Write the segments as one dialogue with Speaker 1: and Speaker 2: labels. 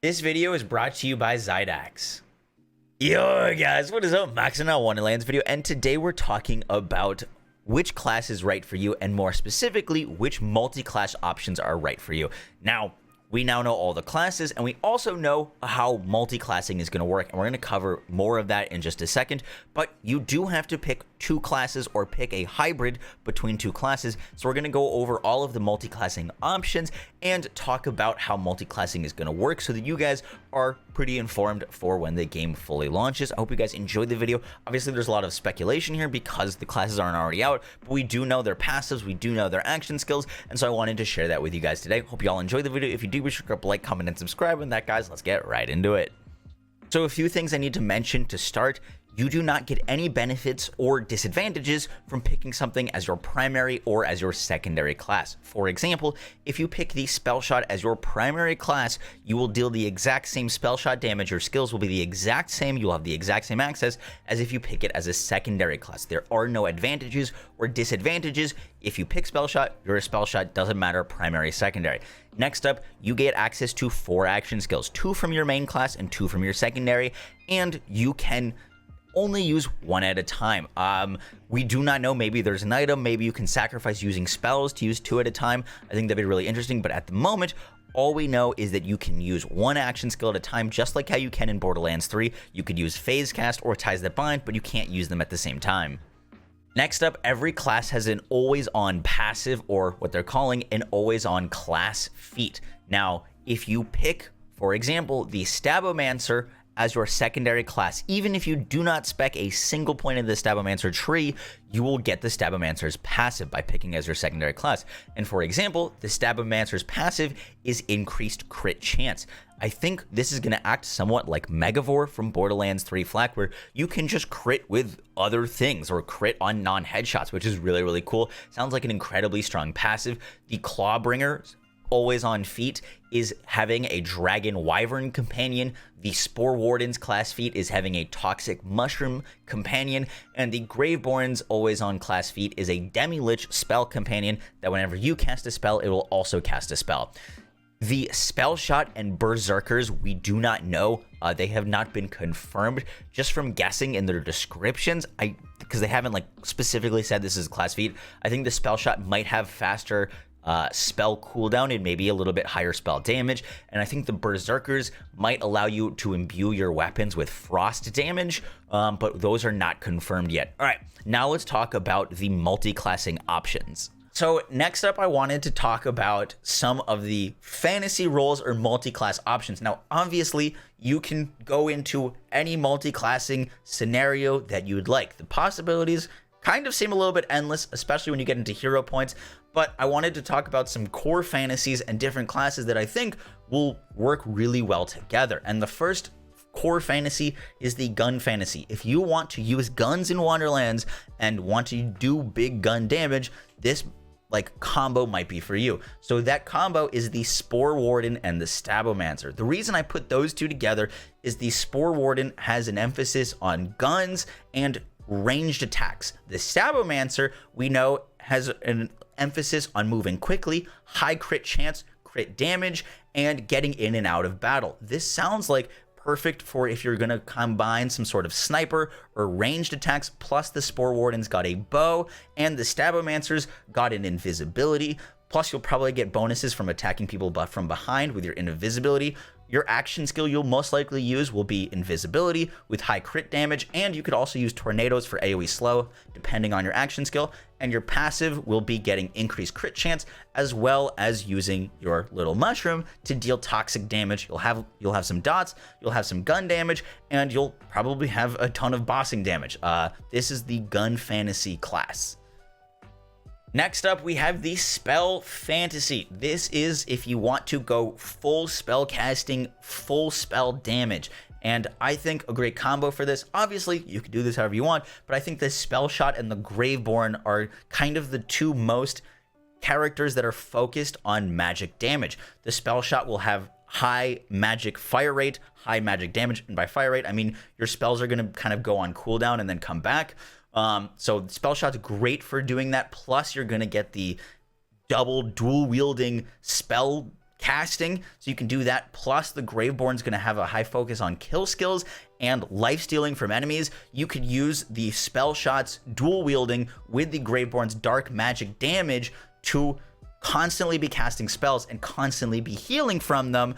Speaker 1: This video is brought to you by Zydax. Yo guys, what is up? Max in our Wonderlands video, and today we're talking about which class is right for you, and more specifically, which multi-class options are right for you. Now, we now know all the classes, and we also know how multi-classing is going to work, and we're going to cover more of that in just a second, but you do have to pick two classes or pick a hybrid between two classes. So we're going to go over all of the multi-classing options and talk about how multi-classing is going to work so that you guys are pretty informed for when the game fully launches. I hope you guys enjoyed the video. Obviously, there's a lot of speculation here because the classes aren't already out, but we do know their passives, we do know their action skills, and so I wanted to share that with you guys today. Hope you all enjoyed the video. If you do, be sure to like, comment, and subscribe. And that, guys, let's get right into it. So a few things I need to mention to start. You do not get any benefits or disadvantages from picking something as your primary or as your secondary class. For example, if you pick the spell shot as your primary class, you will deal the exact same spell shot damage. Your skills will be the exact same. You'll have the exact same access as if you pick it as a secondary class. There are no advantages or disadvantages. If you pick spell shot, you're a spell shot. Doesn't matter primary, secondary. Next up, you get access to 4 action skills, 2 from your main class and 2 from your secondary, and you can only use 1 at a time. We do not know, maybe there's an item, maybe you can sacrifice using spells to use 2 at a time. I think that'd be really interesting, but at the moment, all we know is that you can use 1 action skill at a time, just like how you can in Borderlands 3. You could use Phase Cast or Ties That Bind, but you can't use them at the same time. Next up, every class has an always-on passive, or what they're calling an always-on class feat. Now, if you pick, for example, the Stabomancer as your secondary class, even if you do not spec a single point in the Stabomancer tree, you will get the Stabomancer's passive by picking as your secondary class. And for example, the Stabomancer's passive is increased crit chance. I think this is going to act somewhat like Megavore from Borderlands 3 Flak, where you can just crit with other things or crit on non-headshots, which is really, really cool. Sounds like an incredibly strong passive. The Clawbringer's always on feat is having a Dragon Wyvern companion. The Spore Warden's class feat is having a Toxic Mushroom companion, and the Graveborn's always on class feat is a Demi-Lich spell companion that whenever you cast a spell, it will also cast a spell. The Spell Shot and Berserkers, we do not know. They have not been confirmed. Just from guessing in their descriptions, because they haven't like specifically said this is class feat, I think the Spell Shot might have faster spell cooldown and maybe a little bit higher spell damage, and I think the Berserkers might allow you to imbue your weapons with frost damage, but those are not confirmed yet. All right, now let's talk about the multi-classing options. So next up, I wanted to talk about some of the fantasy roles or multi-class options. Now, obviously, you can go into any multi-classing scenario that you'd like. The possibilities kind of seem a little bit endless, especially when you get into hero points, but I wanted to talk about some core fantasies and different classes that I think will work really well together. And the first core fantasy is the gun fantasy. If you want to use guns in Wonderlands and want to do big gun damage, this combo might be for you. So that combo is the Spore Warden and the Stabomancer. The reason I put those two together is the Spore Warden has an emphasis on guns and ranged attacks. The Stabomancer, we know, has an emphasis on moving quickly, high crit chance, crit damage, and getting in and out of battle. This sounds like perfect for if you're going to combine some sort of sniper or ranged attacks, plus the Spore Warden's got a bow, and the Stabomancer's got an invisibility. Plus, you'll probably get bonuses from attacking people from behind with your invisibility. Your action skill you'll most likely use will be invisibility with high crit damage, and you could also use tornadoes for AoE slow, depending on your action skill. And your passive will be getting increased crit chance, as well as using your little mushroom to deal toxic damage. You'll have some dots, you'll have some gun damage, and you'll probably have a ton of bossing damage. This is the gun fantasy class. Next up, we have the Spell Fantasy. This is if you want to go full spell casting, full spell damage. And I think a great combo for this, obviously, you can do this however you want, but I think the Spell Shot and the Graveborn are kind of the two most characters that are focused on magic damage. The Spell Shot will have high magic fire rate, high magic damage, and by fire rate, I mean your spells are going to kind of go on cooldown and then come back. So Spell Shot's great for doing that. Plus, you're going to get the dual wielding spell casting, so you can do that. Plus, the Graveborn's going to have a high focus on kill skills and life stealing from enemies. You could use the spell shots dual wielding with the Graveborn's dark magic damage to constantly be casting spells and constantly be healing from them.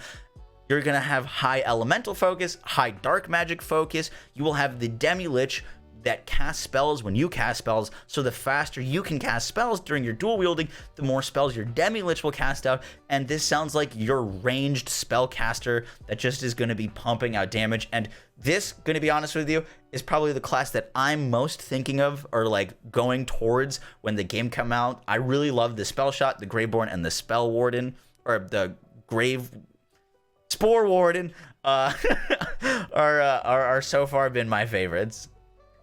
Speaker 1: You're going to have high elemental focus, high dark magic focus. You will have the Demi-Lich that casts spells when you cast spells, so the faster you can cast spells during your dual wielding, the more spells your Demi-Lich will cast out, and this sounds like your ranged spellcaster that just is going to be pumping out damage. And this, going to be honest with you, is probably the class that I'm most thinking of or like going towards when the game come out. I really love the Spell Shot, the Graveborn, and the Spell Warden, or the Spore Warden are so far been my favorites.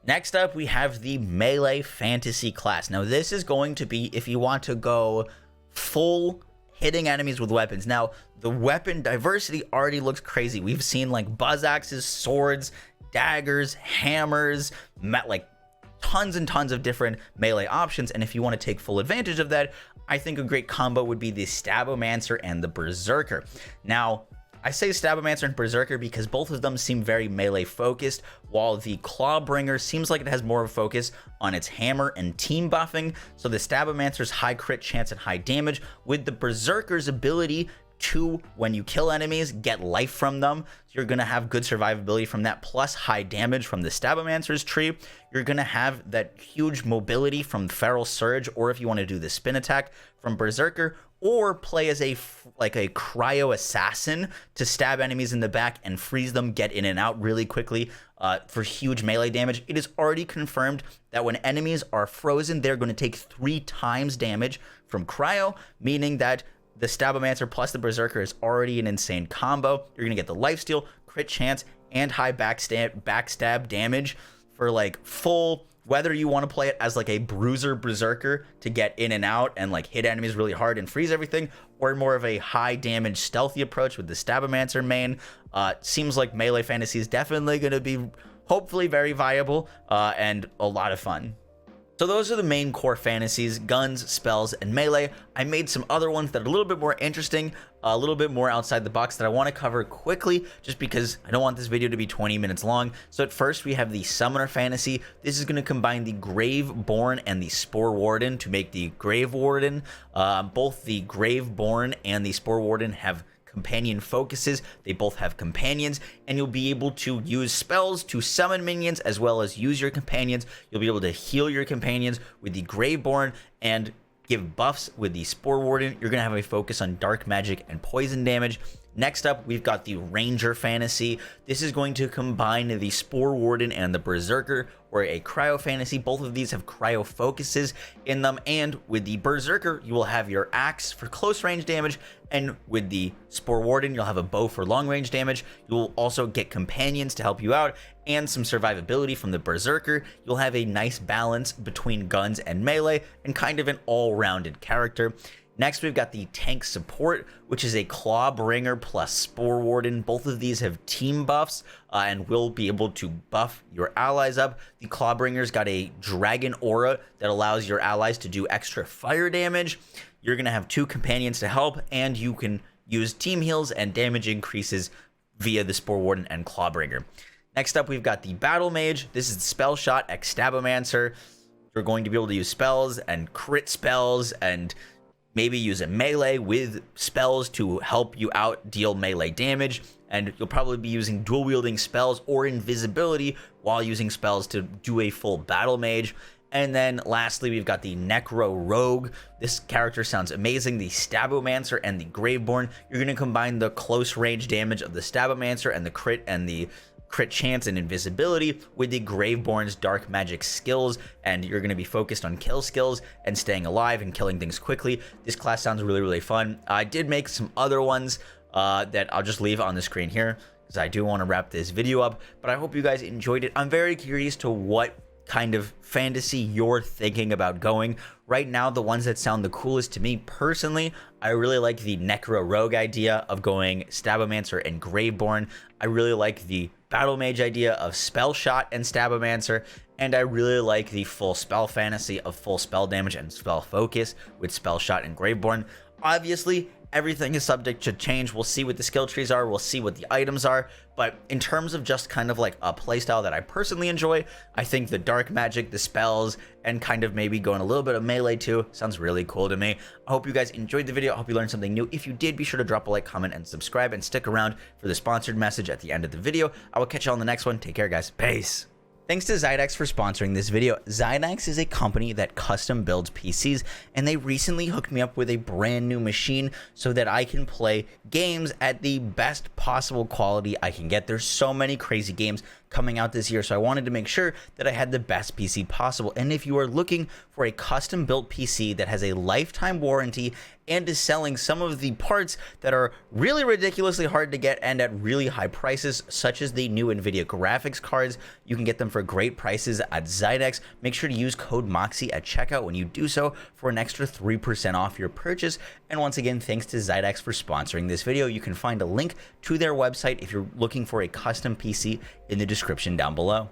Speaker 1: Next up, we have the Melee Fantasy class. Now, this is going to be if you want to go full hitting enemies with weapons. Now, the weapon diversity already looks crazy. We've seen like buzz axes, swords, daggers, hammers, like tons and tons of different melee options. And if you want to take full advantage of that, I think a great combo would be the Stabomancer and the Berserker. Now, I say Stabomancer and Berserker because both of them seem very melee focused, while the Clawbringer seems like it has more of a focus on its hammer and team buffing. So the Stabomancer's high crit chance and high damage, with the Berserker's ability to, when you kill enemies, get life from them. So you're going to have good survivability from that, plus high damage from the Stabomancer's tree. You're going to have that huge mobility from Feral Surge, or if you want to do the spin attack from Berserker, or play as a cryo assassin to stab enemies in the back and freeze them, get in and out really quickly for huge melee damage. It is already confirmed that when enemies are frozen, they're going to take 3 times damage from cryo, meaning that the Stabomancer plus the Berserker is already an insane combo. You're going to get the lifesteal, crit chance, and high backstab damage for like full. Whether you want to play it as like a bruiser Berserker to get in and out and like hit enemies really hard and freeze everything, or more of a high damage stealthy approach with the Stabomancer main, seems like Melee Fantasy is definitely going to be hopefully very viable and a lot of fun. So those are the main core fantasies: guns, spells, and melee. I made some other ones that are a little bit more interesting, a little bit more outside the box that I want to cover quickly, just because I don't want this video to be 20 minutes long. So at first we have the Summoner Fantasy. This is going to combine the Graveborn and the Spore Warden to make the Grave Warden. Both the Graveborn and the Spore Warden have companion focuses. They both have companions, and you'll be able to use spells to summon minions as well as use your companions. You'll be able to heal your companions with the Graveborn and give buffs with the Spore Warden. You're going to have a focus on dark magic and poison damage. Next up, we've got the Ranger Fantasy. This is going to combine the Spore Warden and the Berserker, or a Cryo Fantasy. Both of these have cryo focuses in them, and with the Berserker, you will have your axe for close range damage, and with the Spore Warden, you'll have a bow for long range damage. You will also get companions to help you out, and some survivability from the Berserker. You'll have a nice balance between guns and melee, and kind of an all-rounded character. Next, we've got the Tank Support, which is a Clawbringer plus Spore Warden. Both of these have team buffs and will be able to buff your allies up. The Clawbringer's got a Dragon Aura that allows your allies to do extra fire damage. You're going to have 2 companions to help, and you can use team heals and damage increases via the Spore Warden and Clawbringer. Next up, we've got the Battle Mage. This is Spell Shot X Stabomancer. You're going to be able to use spells and crit spells and maybe use a melee with spells to help you out deal melee damage, and you'll probably be using dual wielding spells or invisibility while using spells to do a full battle mage. And then lastly, we've got the Necro Rogue. This character sounds amazing. The Stabomancer and the Graveborn. You're going to combine the close range damage of the Stabomancer and the crit chance and invisibility with the Graveborn's dark magic skills, and you're going to be focused on kill skills and staying alive and killing things quickly. This class sounds really, really fun. I did make some other ones that I'll just leave on the screen here because I do want to wrap this video up, but I hope you guys enjoyed it. I'm very curious to what kind of fantasy you're thinking about going. Right now, the ones that sound the coolest to me personally, I really like the Necro Rogue idea of going Stabomancer and Graveborn. I really like the Battle Mage idea of Spell Shot and Stabomancer, and I really like the full spell fantasy of full spell damage and spell focus with Spell Shot and Graveborn. Obviously, Everything is subject to change. We'll see what the skill trees are. We'll see what the items are. But in terms of just kind of like a playstyle that I personally enjoy, I think the dark magic, the spells, and kind of maybe going a little bit of melee too sounds really cool to me. I hope you guys enjoyed the video. I hope you learned something new. If you did, be sure to drop a like, comment, and subscribe, and stick around for the sponsored message at the end of the video. I will catch you on the next one. Take care, guys. Peace. Thanks to Zydax for sponsoring this video. Zydax is a company that custom builds PCs, and they recently hooked me up with a brand new machine so that I can play games at the best possible quality I can get. There's so many crazy games coming out this year, so I wanted to make sure that I had the best PC possible. And if you are looking for a custom built PC that has a lifetime warranty and is selling some of the parts that are really ridiculously hard to get and at really high prices, such as the new NVIDIA graphics cards, you can get them for great prices at Zydax. Make sure to use code MOXIE at checkout when you do so for an extra 3% off your purchase. And once again, thanks to Zydax for sponsoring this video. You can find a link to their website if you're looking for a custom PC in the description down below.